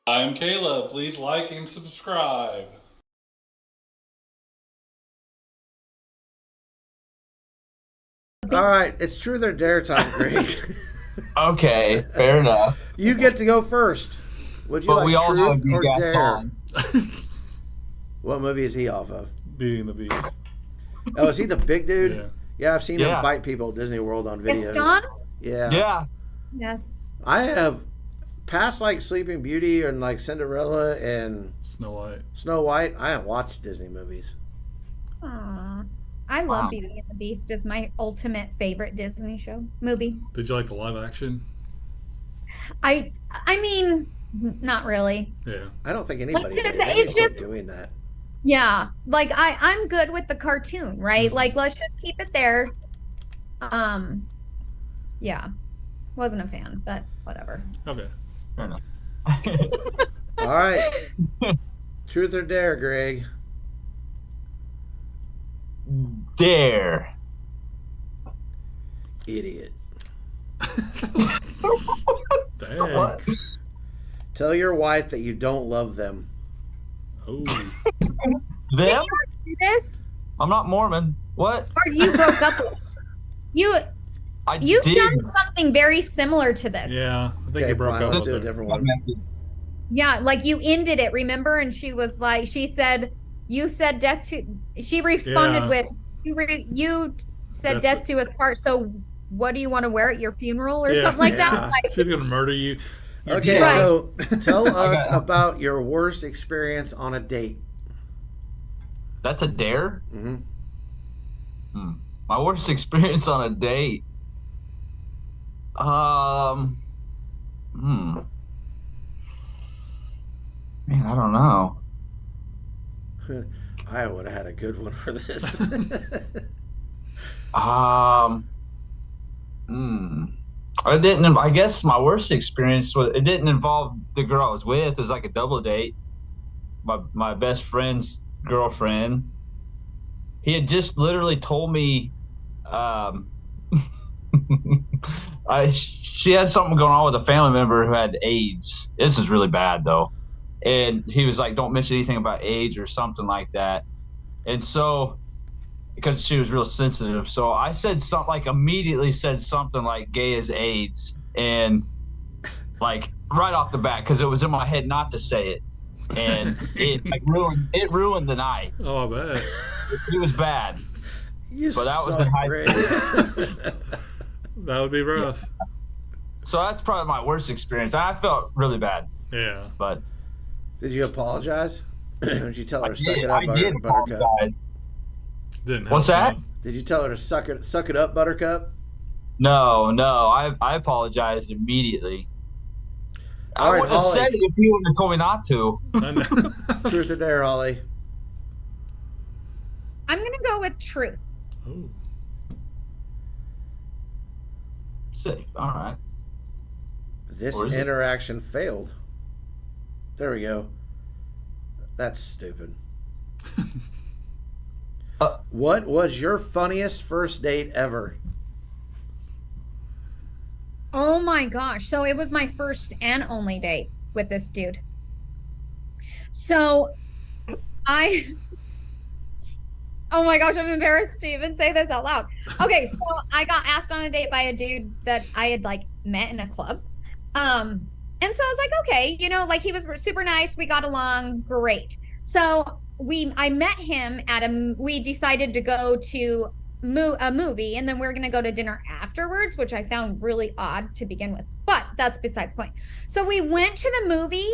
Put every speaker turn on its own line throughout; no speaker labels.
I'm Caleb. Please like and subscribe.
All right, it's truth or dare time, Greg.
Okay, fair enough.
You get to go first. Would you
But
like
we all know
truth
it'd be
or dare?
Gaston.
What movie is he off of?
Being the Beast.
Oh, is he the big dude?
Yeah.
Yeah, I've seen him
Yeah.
fight people at Disney World on videos.
Gaston?
Yeah.
Yeah.
Yes.
I have past like Sleeping Beauty and like Cinderella and
Snow White.
Snow White. I haven't watched Disney movies.
Aw. I love
Wow.
Beauty and the Beast. Is my ultimate favorite Disney movie.
Did you like the live action?
I mean, not really.
Yeah.
I don't think anybody
It's
did.
just-
They quit doing that.
Yeah, like I'm good with the cartoon, right?
Mhm.
Like let's just keep it there. Yeah, wasn't a fan, but whatever.
Okay.
Fair enough.
All right. Truth or dare, Greg?
Dare.
Idiot.
Dang.
What?
Tell your wife that you don't love them.
Oh.
Them?
Do this,
I'm not Mormon. What?
or you broke up with you?
I
You've
did.
done something very similar to this.
Yeah. I think
Okay,
you broke
fine,
up
let's
with
do a
her.
different
My
one.
message.
Yeah, like you ended it, remember? And she was like, she said, you said death to, she responded
Yeah.
with, you said death to us part. So what do you want to wear at your funeral or
Yeah.
something like
Yeah.
that? Like,
She's going to murder you. You
Okay,
did.
Right.
so tell us
Okay.
about your worst experience on a date.
That's a dare?
Mm-hmm.
My worst experience on a date. Man, I don't know.
I would have had a good one for this.
I didn't. I guess my worst experience was it didn't involve the girl I was with. It was like a double date. My best friend's girlfriend. He had just literally told me, she had something going on with a family member who had AIDS. This is really bad though, and he was like, "Don't mention anything about AIDS or something like that." And so, because she was real sensitive, so I said something like immediately said something like "gay as AIDS," and like right off the bat because it was in my head not to say it, and it like ruined the night.
Oh, I bet.
It was bad.
You
But that was
suck,
the high-
Greg.
That would be rough.
So that's probably my worst experience. I felt really bad,
Yeah.
but
Did you apologize? Did you tell her
I
to suck
did,
it up,
I did
Buttercup?
apologize.
Didn't help.
What's that?
huh?
Did you tell her to suck it up, Buttercup?
No, I apologized immediately.
All
I
right,
wouldn't have
Holly.
said it if you wouldn't have told me not to.
I know.
Truth or dare, Holly?
I'm going to go with truth.
Oh.
Safe. All right.
This
Or is it?
interaction failed. There we go. That's stupid. What was your funniest first date ever?
Oh my gosh. So it was my first and only date with this dude. So oh my gosh, I'm embarrassed to even say this out loud. Okay, so I got asked on a date by a dude that I had like met in a club. And so I was like, okay, like he was super nice. We got along great. So I met him we decided to go to a movie, and then we are going to go to dinner afterwards, which I found really odd to begin with, but that's beside the point. So we went to the movie,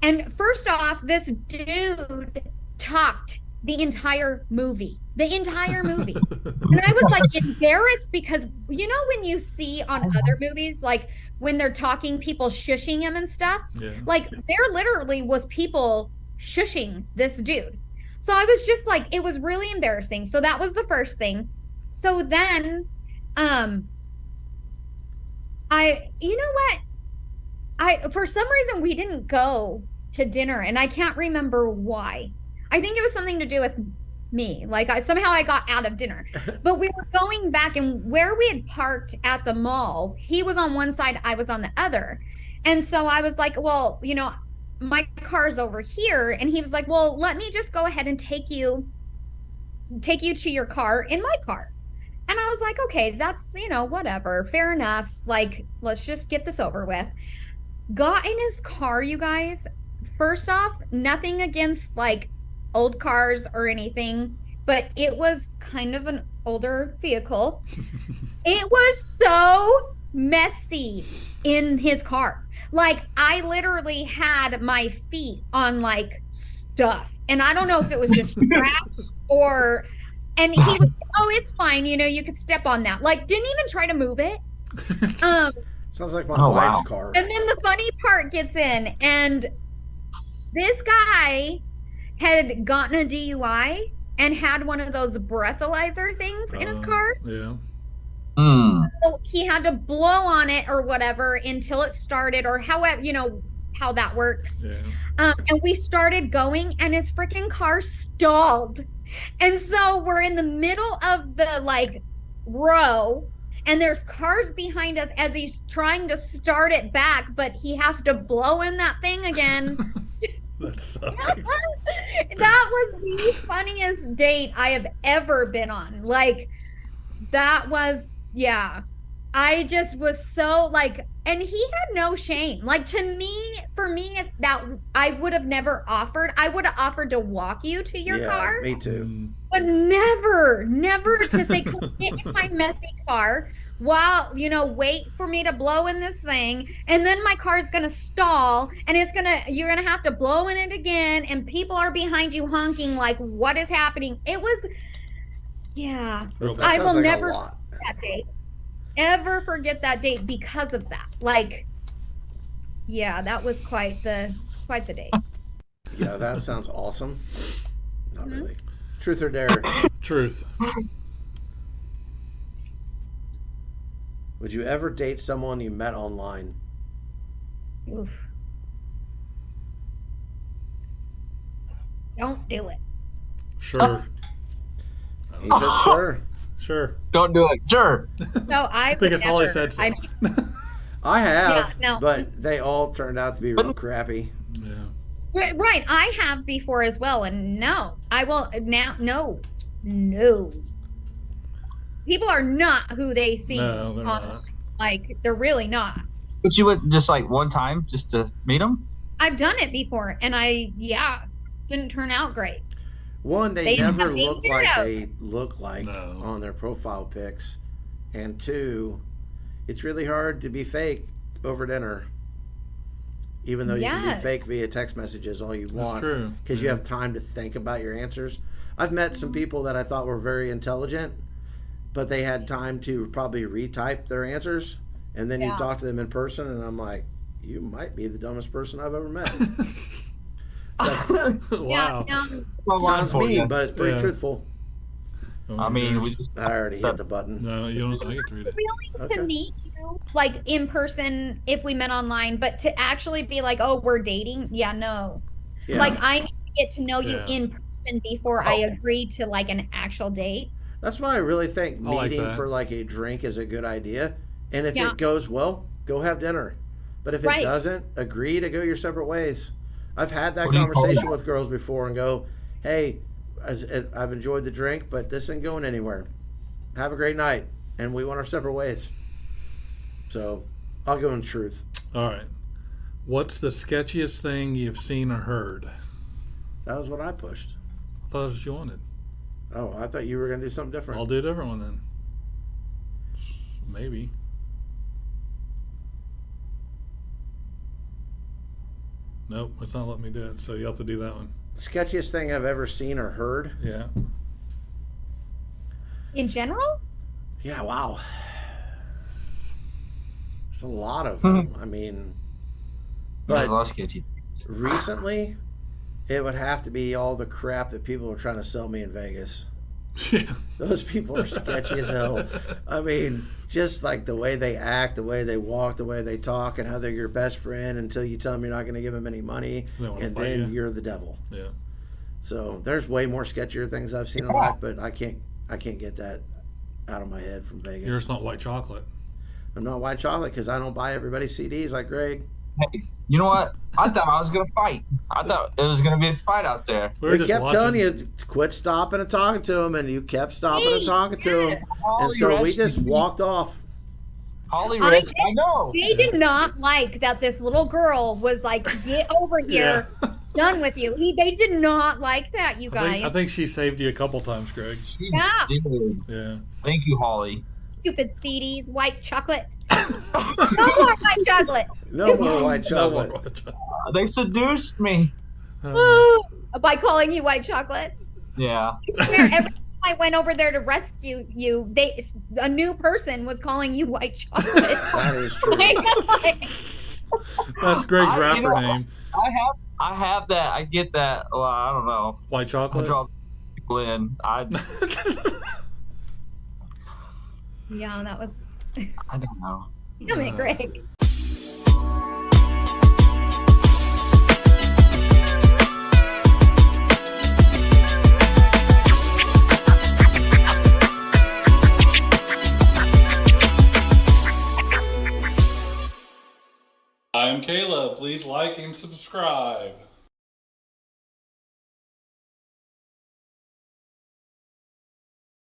and first off, this dude talked the entire movie. And I was like embarrassed because when you see on other movies, like when they're talking, people shushing him and stuff,
Yeah.
like there literally was people shushing this dude. So I was just like, it was really embarrassing. So that was the first thing. So then for some reason we didn't go to dinner, and I can't remember why. I think it was something to do with me. Like somehow I got out of dinner, but we were going back, and where we had parked at the mall, he was on one side, I was on the other. And so I was like, well, my car's over here. And he was like, well, let me just go ahead and take you to your car in my car. And I was like, okay, that's, whatever. Fair enough. Like, let's just get this over with. Got in his car, you guys. First off, nothing against like old cars or anything, but it was kind of an older vehicle. It was so messy in his car. Like, I literally had my feet on like stuff. And I don't know if it was just scratch and he was, oh, it's fine. You could step on that. Like, didn't even try to move it.
Sounds like my wife's car.
And then the funny part gets in, and this guy had gotten a DUI and had one of those breathalyzer things in his car.
Yeah.
So he had to blow on it or whatever until it started, or however, how that works.
Yeah.
And we started going, and his freaking car stalled. And so we're in the middle of the like row, and there's cars behind us as he's trying to start it back, but he has to blow in that thing again.
That sucks.
That was the funniest date I have ever been on. Like, that was, yeah. I just was so like, and he had no shame. Like, for me, if that, I would have never offered. I would have offered to walk you to your car.
Me too.
But never to say, come get in my messy car while, wait for me to blow in this thing. And then my car's going to stall, and you're going to have to blow in it again. And people are behind you honking like, what is happening? It was, yeah. I will never forget that date. Ever forget that date because of that. Like, yeah, that was quite the date.
Yeah, that sounds awesome. Not really. Truth or dare?
Truth.
Would you ever date someone you met online?
Oof. Don't do it.
Sure.
He said sure.
Sure.
Don't do it, sure.
So I
Because Holly said so.
I have,
Yeah, no.
but they all turned out to be real crappy.
Yeah.
Right, I have before as well, and no, I will now. No. People are not who they seem
No, they're
online.
not.
Like, they're really not.
But you went just like one time just to meet them?
I've done it before, and didn't turn out great.
One, they
They
never
have big
look like
weirdos.
they look like
No.
on their profile pics. And two, it's really hard to be fake over dinner. Even though you can
Yes.
be fake via text messages all you want.
That's true.
Because you have time to think about your answers. I've met some people that I thought were very intelligent, but they had time to probably retype their answers. And then you
Yeah.
talk to them in person, and I'm like, you might be the dumbest person I've ever met.
Wow.
Yeah,
Sounds mean, but it's pretty
Yeah.
truthful.
Oh
I
my
mean,
gosh.
we
I already hit the button.
No, you don't. I get to read it.
willing to
Okay.
meet you like in person if we met online, but to actually be like, oh, we're dating, no.
Yeah.
Like, I need to get to know you
Yeah.
in person before I agree to like an actual date.
That's why I really think
I like
meeting
that.
for like a drink is a good idea. And if
Yeah.
it goes well, go have dinner. But if it
Right.
doesn't, agree to go your separate ways. I've had that
What do you call
conversation
that?
with girls before and go, hey, I've enjoyed the drink, but this ain't going anywhere. Have a great night. And we went our separate ways. So I'll go in truth.
All right. What's the sketchiest thing you've seen or heard?
That was what I pushed.
I thought it was what you wanted.
Oh, I thought you were going to do something different.
I'll do a different one then. Maybe. Nope, it's not letting me do it. So you have to do that one.
Sketchiest thing I've ever seen or heard?
Yeah.
In general?
Yeah, wow. There's a lot of them. I mean,
There's a
but
lot of sketchy.
recently, it would have to be all the crap that people are trying to sell me in Vegas.
Yeah.
Those people are sketchy as hell. I mean, just like the way they act, the way they walk, the way they talk, and how they're your best friend until you tell them you're not going to give them any money,
They wanna
and
fight
then
you.
you're the devil.
Yeah.
So there's way more sketchier things I've seen in life, but I can't get that out of my head from Vegas.
Yours not white chocolate.
I'm not white chocolate because I don't buy everybody's CDs like Greg.
Hey, You know what? I thought I was gonna fight. I thought it was gonna be a fight out there.
We were
We
just
kept
watching.
telling you to quit stopping and talking to him, and you kept stopping and talking to him, and
Holly
so we
rescued
just
me.
walked off.
Holly
I
Reds,
did-
I know.
They did not like that this little girl was like, get over here, done with you. They did not like that, you guys.
I think she saved you a couple times, Greg.
She
Yeah.
did.
Yeah.
Thank you, Holly.
Stupid CDs, white chocolate. No more white chocolate.
No more white chocolate.
They seduced me.
Woo! By calling you white chocolate.
Yeah.
Every time I went over there to rescue you, a new person was calling you white chocolate.
That is true.
That's Greg's
You
rapper
know,
name.
I have that. I get that. Well, I don't know.
White
I
chocolate.
draw people in.
Yeah, that was.
I don't know.
Come here, Greg.
I'm Caleb. Please like and subscribe.